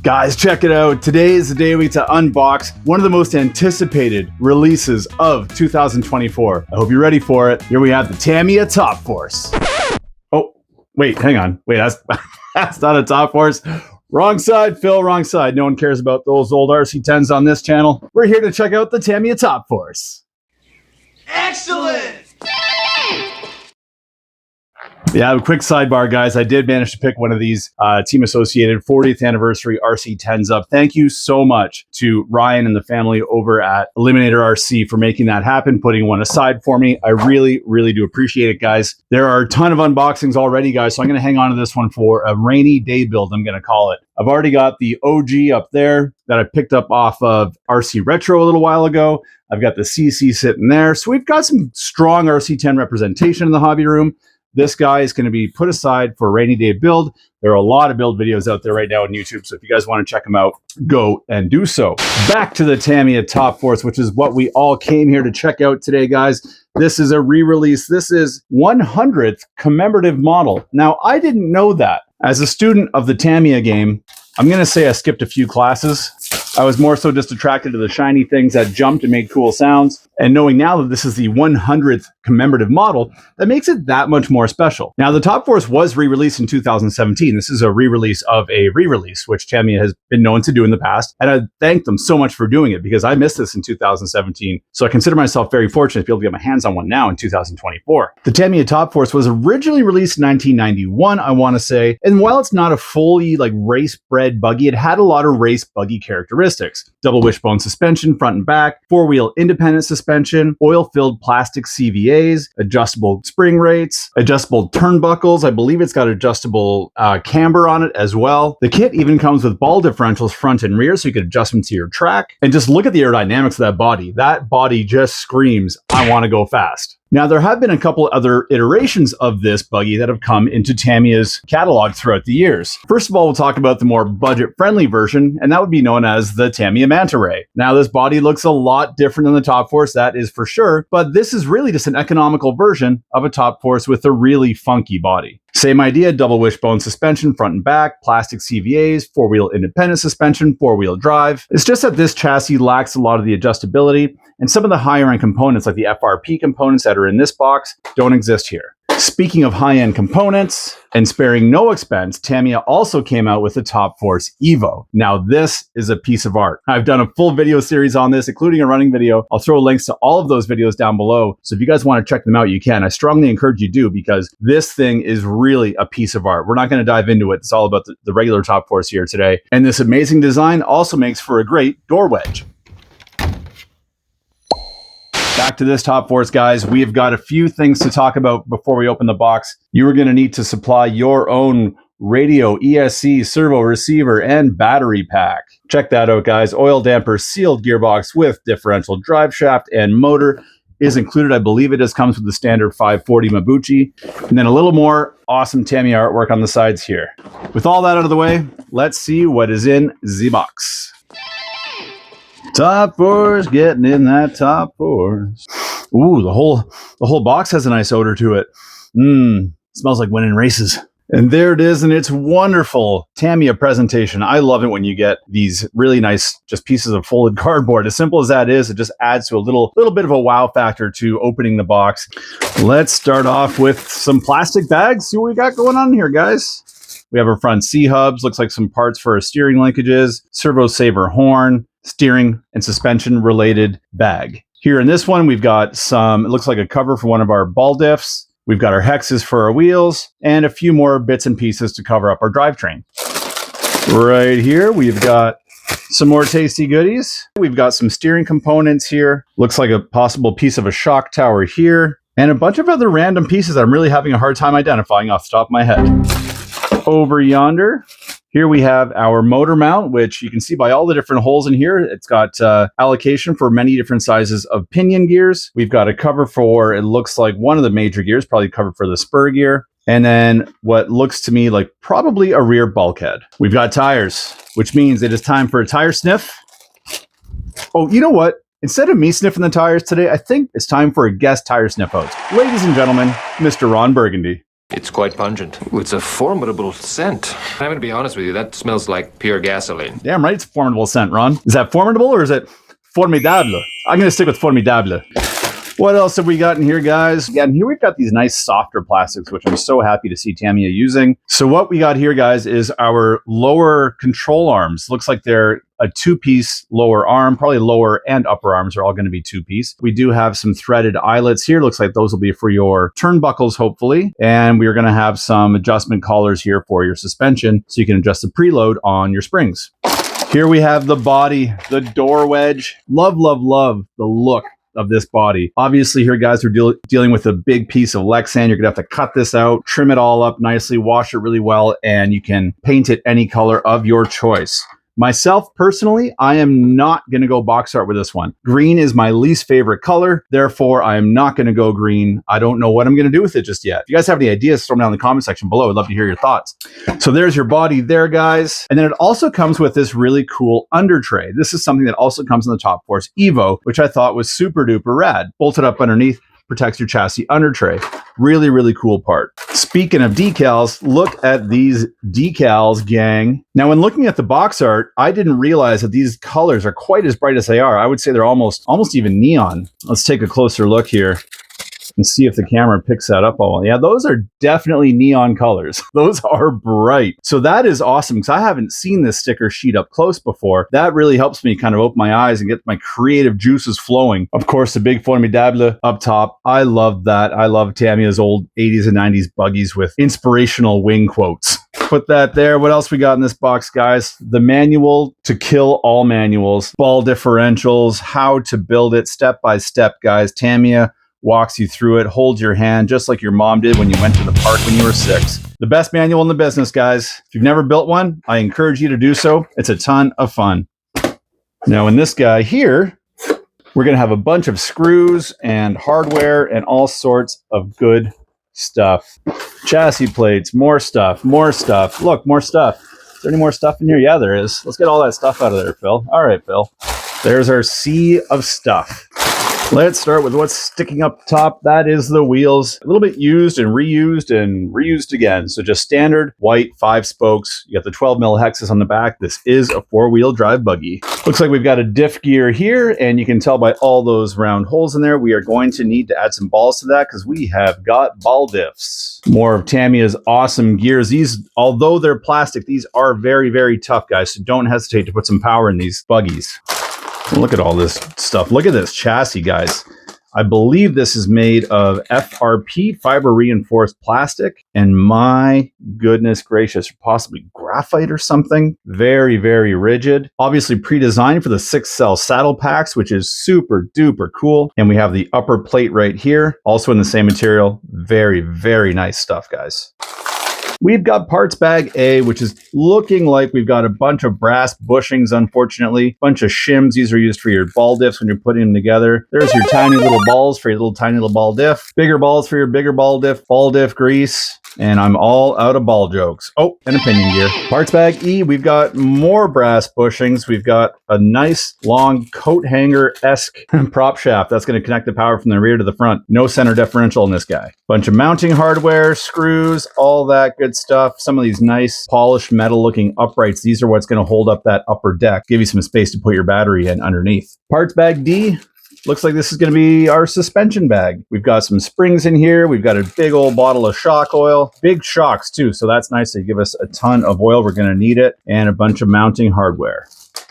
Guys, check it out. Today is the day we get to unbox one of the most anticipated releases of 2024. I hope you're ready for it. Here we have the Tamiya Top Force. Oh, wait, hang on. Wait, that's not a Top Force. Wrong side, Phil, wrong side. No one cares about those old RC10s on this channel. We're here to check out the Tamiya Top Force. Excellent! Yeah, a quick sidebar, guys. I did manage to pick one of these Team Associated 40th anniversary RC10s up. Thank you so much to Ryan and the family over at Eliminator RC for making that happen, putting one aside for me. I really, really do appreciate it, guys. There are a ton of unboxings already, guys, so I'm going to hang on to this one for a rainy day build, I'm going to call it. I've already got the OG up there that I picked up off of RC Retro a little while ago. I've got the CC sitting there. So we've got some strong RC10 representation in the hobby room. This guy is going to be put aside for a rainy day build. There are a lot of build videos out there right now on YouTube, so if you guys want to check them out, go and do so. Back to the Tamiya Top Force, which is what we all came here to check out today, guys. This is a re-release. This is 100th commemorative model. Now, I didn't know that. As a student of the Tamiya game, I'm going to say I skipped a few classes. I was more so just attracted to the shiny things that jumped and made cool sounds. And knowing now that this is the 100th commemorative model, that makes it that much more special. Now, the Top Force was re-released in 2017. This is a re-release of a re-release, which Tamiya has been known to do in the past. And I thank them so much for doing it because I missed this in 2017. So I consider myself very fortunate to be able to get my hands on one now in 2024. The Tamiya Top Force was originally released in 1991, I want to say. And while it's not a fully race-bred buggy, it had a lot of race buggy characteristics. Double wishbone suspension, front and back, four-wheel independent suspension, oil-filled plastic CVAs, adjustable spring rates, adjustable turnbuckles. I believe it's got adjustable camber on it as well. The kit even comes with ball differentials front and rear, so you can adjust them to your track. And just look at the aerodynamics of that body. That body just screams, I want to go fast. Now, there have been a couple other iterations of this buggy that have come into Tamiya's catalog throughout the years. First of all, we'll talk about the more budget-friendly version, and that would be known as the Tamiya Manta Ray. Now, this body looks a lot different than the Top Force, that is for sure, but this is really just an economical version of a Top Force with a really funky body. Same idea, double wishbone suspension, front and back, plastic CVAs, four-wheel independent suspension, four-wheel drive. It's just that this chassis lacks a lot of the adjustability, and some of the higher-end components, like the FRP components that are in this box, don't exist here. Speaking of high-end components, and sparing no expense, Tamiya also came out with the Top Force EVO. Now, this is a piece of art. I've done a full video series on this, including a running video. I'll throw links to all of those videos down below. So if you guys want to check them out, you can. I strongly encourage you to, because this thing is really a piece of art. We're not going to dive into it. It's all about the regular Top Force here today. And this amazing design also makes for a great door wedge. Back to this Top Force, guys. We've got a few things to talk about before we open the box. You are going to need to supply your own radio, ESC, servo receiver, and battery pack. Check that out, guys. Oil damper, sealed gearbox with differential drive shaft and motor is included. I believe it just comes with the standard 540 Mabuchi. And then a little more awesome Tamiya artwork on the sides here. With all that out of the way, let's see what is in the box. Top Force, getting in that Top Force. Ooh, the whole box has a nice odor to it. Smells like winning races. And there it is, and it's wonderful Tamiya presentation. I love it when you get these really nice just pieces of folded cardboard. As simple as that is, it just adds to a little bit of a wow factor to opening the box. Let's start off with some plastic bags. See what we got going on here, guys. We have our front C-hubs, looks like some parts for our steering linkages, servo saver horn, steering and suspension related bag. Here in this one, we've got some, it looks like a cover for one of our ball diffs. We've got our hexes for our wheels and a few more bits and pieces to cover up our drivetrain. Right here, we've got some more tasty goodies. We've got some steering components here. Looks like a possible piece of a shock tower here and a bunch of other random pieces that I'm really having a hard time identifying off the top of my head. Over yonder, here we have our motor mount, which you can see by all the different holes in here. It's got allocation for many different sizes of pinion gears. We've got a cover for, it looks like one of the major gears, probably covered for the spur gear. And then what looks to me like probably a rear bulkhead. We've got tires, which means it is time for a tire sniff. Oh, you know what? Instead of me sniffing the tires today, I think it's time for a guest tire sniff host. Ladies and gentlemen, Mr. Ron Burgundy. It's quite pungent. It's a formidable scent. I'm gonna be honest with you, that smells like pure gasoline. Damn right, it's a formidable scent, Ron. Is that formidable or is it formidable? I'm gonna stick with formidable. What else have we got in here, guys? Again, here we've got these nice softer plastics, which I'm so happy to see Tamiya using. So what we got here, guys, is our lower control arms. Looks like they're a two-piece lower arm, probably lower and upper arms are all going to be two-piece. We do have some threaded eyelets here. Looks like those will be for your turnbuckles, hopefully. And we're going to have some adjustment collars here for your suspension, so you can adjust the preload on your springs. Here we have the body, the door wedge. Love, love, love the look of this body. Obviously here, guys, we're dealing with a big piece of Lexan. You're gonna have to cut this out, trim it all up nicely, wash it really well, and you can paint it any color of your choice. Myself, personally, I am not going to go box art with this one. Green is my least favorite color. Therefore, I am not going to go green. I don't know what I'm going to do with it just yet. If you guys have any ideas, throw them down in the comment section below. I'd love to hear your thoughts. So there's your body there, guys. And then it also comes with this really cool under tray. This is something that also comes in the Top Force EVO, which I thought was super duper rad. Bolted up underneath, protects your chassis under tray. Really, really cool part. Speaking of decals, look at these decals, gang. Now, when looking at the box art, I didn't realize that these colors are quite as bright as they are. I would say they're almost even neon. Let's take a closer look here and see if the camera picks that up all. Yeah, those are definitely neon colors. Those are bright. So that is awesome because I haven't seen this sticker sheet up close before. That really helps me kind of open my eyes and get my creative juices flowing. Of course, the big formidable up top. I love that. I love Tamiya's old 80s and 90s buggies with inspirational wing quotes. Put that there. What else we got in this box, guys? The manual to kill all manuals, ball differentials, how to build it step by step, guys. Tamiya walks you through it, holds your hand just like your mom did when you went to the park when you were 6. The best manual in the business, guys. If you've never built one, I encourage you to do so. It's a ton of fun. Now in this guy here, we're going to have a bunch of screws and hardware and all sorts of good stuff. Chassis plates, more stuff, more stuff. Look, more stuff. Is there any more stuff in here? Yeah, there is. Let's get all that stuff out of there, Phil. All right, Phil. There's our sea of stuff. Let's start with what's sticking up top. That is the wheels. A little bit used and reused again. So just standard white 5 spokes. You got the 12 mil hexes on the back. This is a 4-wheel drive buggy. Looks like we've got a diff gear here, and you can tell by all those round holes in there, we are going to need to add some balls to that because we have got ball diffs. More of Tamiya's awesome gears. These, although they're plastic, these are very, very tough, guys. So don't hesitate to put some power in these buggies. Look at all this stuff. Look at this chassis, guys. I believe this is made of FRP, fiber reinforced plastic. And my goodness gracious, possibly graphite or something. Very, very rigid. Obviously pre-designed for the 6-cell saddle packs, which is super duper cool. And we have the upper plate right here, also in the same material. Very, very nice stuff, guys. We've got parts bag A, which is looking like we've got a bunch of brass bushings, unfortunately. Bunch of shims. These are used for your ball diffs when you're putting them together. There's your tiny little balls for your little tiny little ball diff. Bigger balls for your bigger ball diff grease. And I'm all out of ball jokes. Oh, and a pinion gear. Parts bag E, we've got more brass bushings. We've got a nice long coat hanger-esque prop shaft. That's going to connect the power from the rear to the front. No center differential in this guy. Bunch of mounting hardware, screws, all that good stuff. Some of these nice polished metal looking uprights. These are what's going to hold up that upper deck. Give you some space to put your battery in underneath. Parts bag D. Looks like this is going to be our suspension bag. We've got some springs in here. We've got a big old bottle of shock oil. Big shocks too, so that's nice. They give us a ton of oil. We're going to need it. And a bunch of mounting hardware.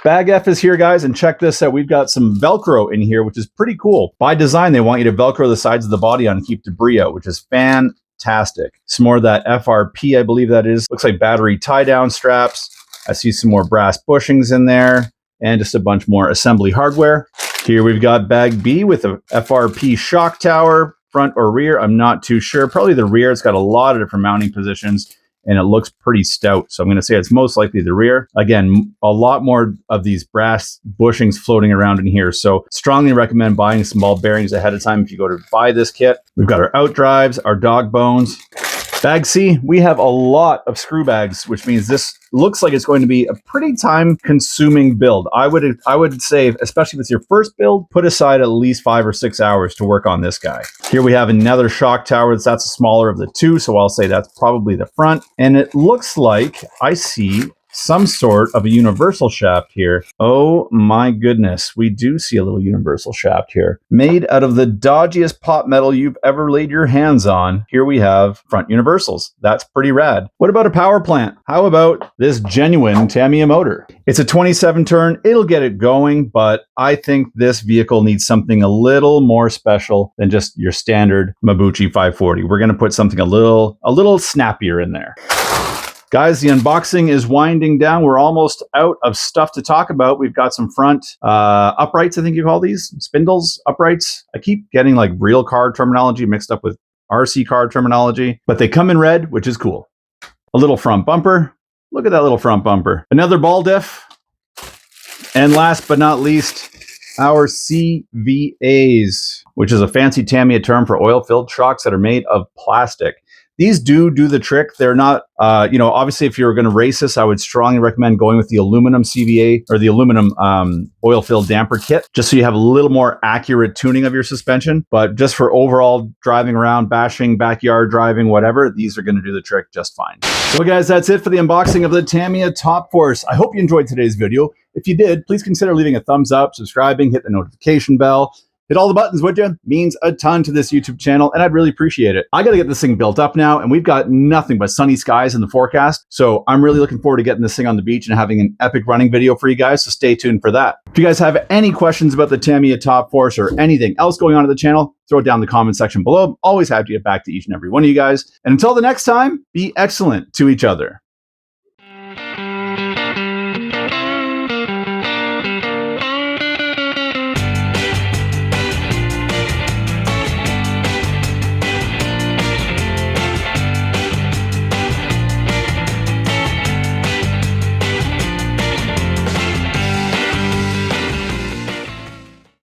Bag F is here, guys, and check this out. We've got some Velcro in here, which is pretty cool. By design, they want you to Velcro the sides of the body on and keep debris out, which is fantastic. Some more of that FRP, I believe that is. Looks like battery tie-down straps. I see some more brass bushings in there. And just a bunch more assembly hardware. Here we've got bag B with a FRP shock tower, front or rear. I'm not too sure. Probably the rear. It's got a lot of different mounting positions and it looks pretty stout. So I'm going to say it's most likely the rear. Again, a lot more of these brass bushings floating around in here. So strongly recommend buying some ball bearings ahead of time if you go to buy this kit. We've got our out drives, our dog bones. Bag C, we have a lot of screw bags, which means this looks like it's going to be a pretty time-consuming build. I would say, especially if it's your first build, put aside at least 5 or 6 hours to work on this guy. Here we have another shock tower. That's the smaller of the two, so I'll say that's probably the front. And it looks like I see some sort of a universal shaft here. Oh my goodness, we do see a little universal shaft here. Made out of the dodgiest pot metal you've ever laid your hands on. Here we have front universals. That's pretty rad. What about a power plant? How about this genuine Tamiya motor? It's a 27 turn. It'll get it going, but I think this vehicle needs something a little more special than just your standard Mabuchi 540. We're going to put something a little snappier in there. Guys, the unboxing is winding down. We're almost out of stuff to talk about. We've got some front uprights, I think you call these. Spindles, uprights. I keep getting like real car terminology mixed up with RC car terminology. But they come in red, which is cool. A little front bumper. Look at that little front bumper. Another ball diff. And last but not least, our CVAs, which is a fancy Tamiya term for oil-filled shocks that are made of plastic. These do the trick. They're not, obviously if you're going to race this, I would strongly recommend going with the aluminum CVA or the aluminum oil-filled damper kit, just so you have a little more accurate tuning of your suspension. But just for overall driving around, bashing, backyard driving, whatever, these are going to do the trick just fine. So guys, that's it for the unboxing of the Tamiya Top Force. I hope you enjoyed today's video. If you did, please consider leaving a thumbs up, subscribing, hit the notification bell. Hit all the buttons, would you? Means a ton to this YouTube channel, and I'd really appreciate it. I got to get this thing built up now, and we've got nothing but sunny skies in the forecast, so I'm really looking forward to getting this thing on the beach and having an epic running video for you guys, so stay tuned for that. If you guys have any questions about the Tamiya Top Force or anything else going on in the channel, throw it down in the comment section below. I'm always happy to get back to each and every one of you guys. And until the next time, be excellent to each other.